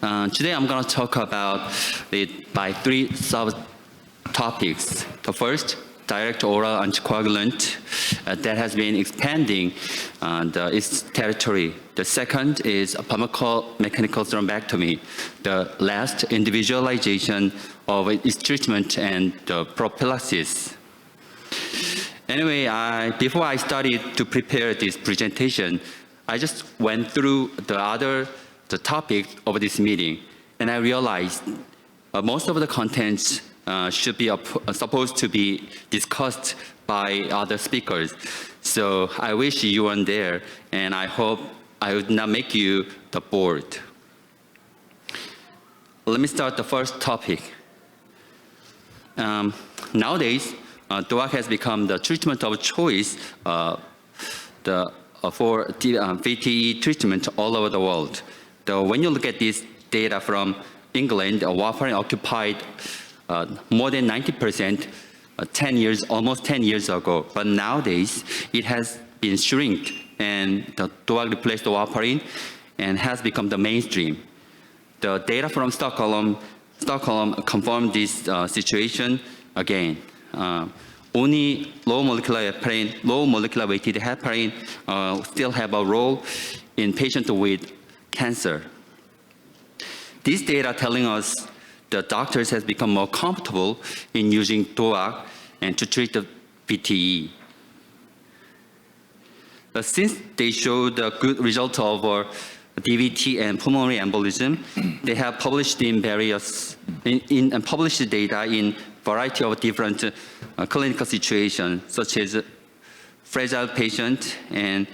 Today I'm going to talk about it by three subtopics. The first, direct oral anticoagulant that has been expanding its territory. The second is pharmacomechanical thrombectomy. The last, individualization of its treatment and the prophylaxis. Anyway, before I started to prepare this presentation, I just went through the topics of this meeting, and I realized most of the contents should be supposed to be discussed by other speakers. So I wish you weren't there, and I hope I would not make you bored. Let me start the first topic. Nowadays, DOAC has become the treatment of choice for VTE treatment all over the world. When you look at this data from England, warfarin occupied more than 90% almost 10 years ago. But nowadays, it has been shrink, and the DOAC replaced the warfarin and has become the mainstream. The data from Stockholm confirmed this situation again. Only low molecular weighted heparin still have a role in patients with cancer. This data telling us the doctors has become more comfortable in using DOAC and to treat the VTE. Since they showed a good result of DVT and pulmonary embolism, they have published in published data in variety of different clinical situations, such as fragile patient and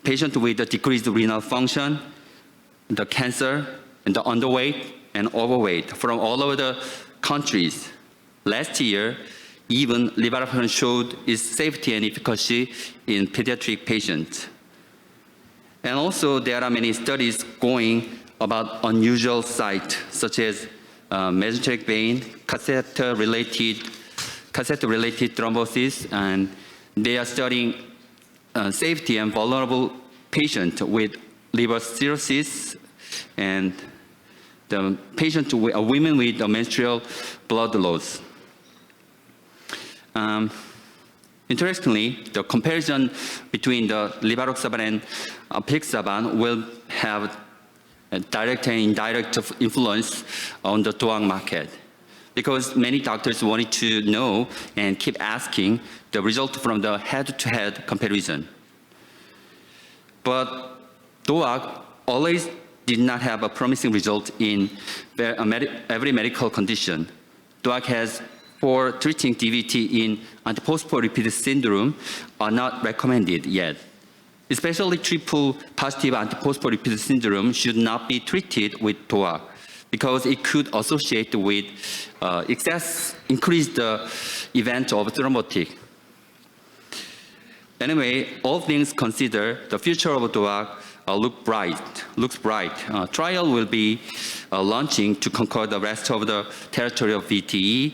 patient with a decreased renal function, the cancer, and the underweight and overweight from all over the countries. Last year, even levoraptan showed its safety and efficacy in pediatric patients. And also, there are many studies going about unusual sites, such as mesenteric vein, catheter-related thrombosis, and they are studying safety and vulnerable patients with liver cirrhosis and the women with menstrual blood loss. Interestingly, the comparison between the levodoxaban and apixaban will have a direct and indirect influence on the DOAC market, because many doctors wanted to know and keep asking the result from the head-to-head comparison. But DOAC always did not have a promising result in every medical condition. DOAC has for treating DVT in antiphospholipid syndrome are not recommended yet. Especially triple-positive antiphospholipid syndrome should not be treated with DOAC because it could associate with increase the event of thrombotic. Anyway, all things considered, the future of DOAC looks bright. Trial will be launching to conquer the rest of the territory of VTE,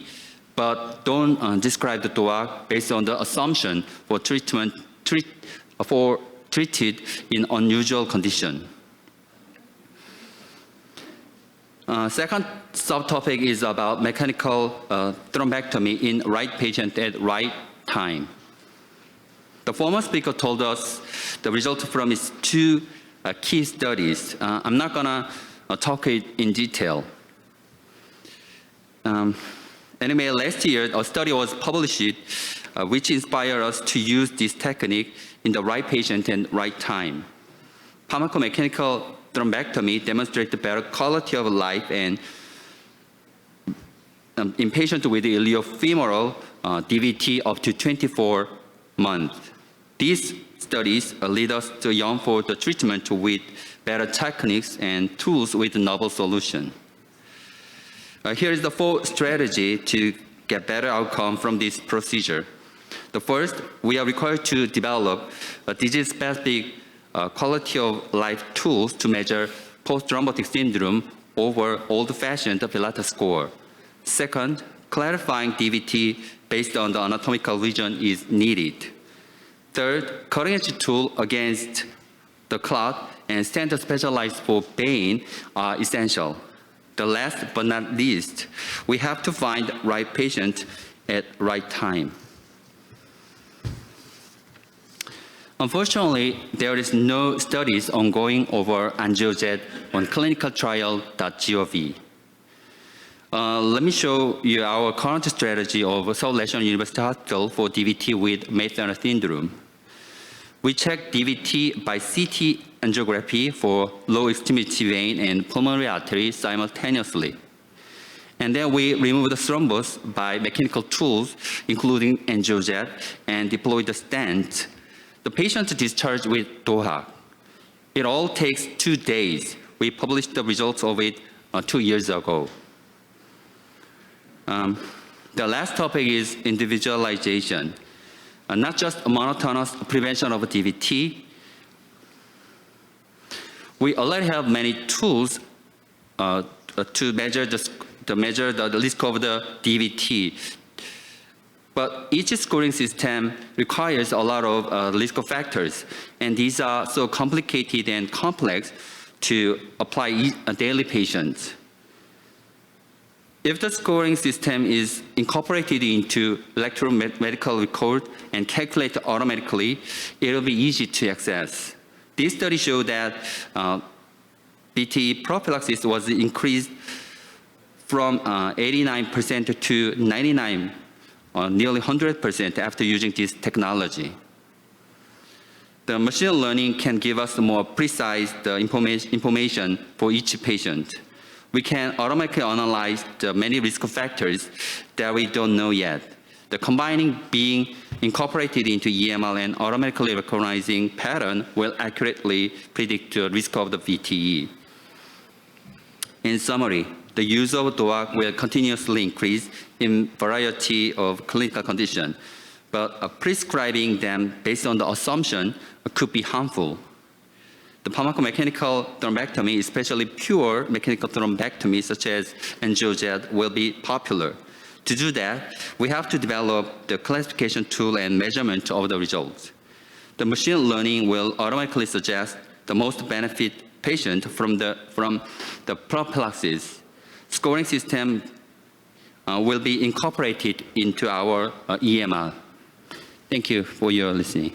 but don't describe the DOAC based on the assumption for treated in unusual condition. Second subtopic is about mechanical thrombectomy in right patient at right time. The former speaker told us the result from his two key studies. I'm not gonna talk it in detail. Anyway, last year a study was published which inspired us to use this technique in the right patient and right time. Pharmacomechanical thrombectomy demonstrates better quality of life and in patients with iliofemoral DVT up to 24 months. These studies lead us to yearn for the treatment with better techniques and tools with novel solution. Here is the full strategy to get better outcome from this procedure. The first, we are required to develop a disease-specific quality of life tools to measure post-thrombotic syndrome over old-fashioned Pilates score. Second, clarifying DVT based on the anatomical region is needed. Third, cutting-edge tool against the clot and center specialized for pain are essential. The last but not least, we have to find right patient at right time. Unfortunately, there is no studies ongoing over angiojet on clinicaltrial.gov. Let me show you our current strategy of Seoul National University Hospital for DVT with Mason syndrome. We check DVT by CT angiography for low extremity vein and pulmonary artery simultaneously. And then we remove the thrombus by mechanical tools, including angiojet, and deploy the stent. The patient discharged with DOHA. It all takes 2 days. We published the results of it 2 years ago. The last topic is individualization. Not just a monotonous prevention of DVT. We already have many tools to measure the risk of the DVT. But each scoring system requires a lot of risk factors, and these are so complicated and complex to apply daily patients. If the scoring system is incorporated into electromedical record and calculated automatically, it will be easy to access. This study showed that VTE prophylaxis was increased from 89% to 99%, nearly 100% after using this technology. The machine learning can give us more precise information for each patient. We can automatically analyze the many risk factors that we don't know yet. The combining being incorporated into EMR and automatically recognizing pattern will accurately predict the risk of the VTE. In summary, the use of DOAC will continuously increase in variety of clinical conditions, but prescribing them based on the assumption could be harmful. The pharmacomechanical thrombectomy, especially pure mechanical thrombectomy such as angiojet, will be popular. To do that, we have to develop the classification tool and measurement of the results. The machine learning will automatically suggest the most benefit patient from the prophylaxis. Scoring system will be incorporated into our EMR. Thank you for your listening.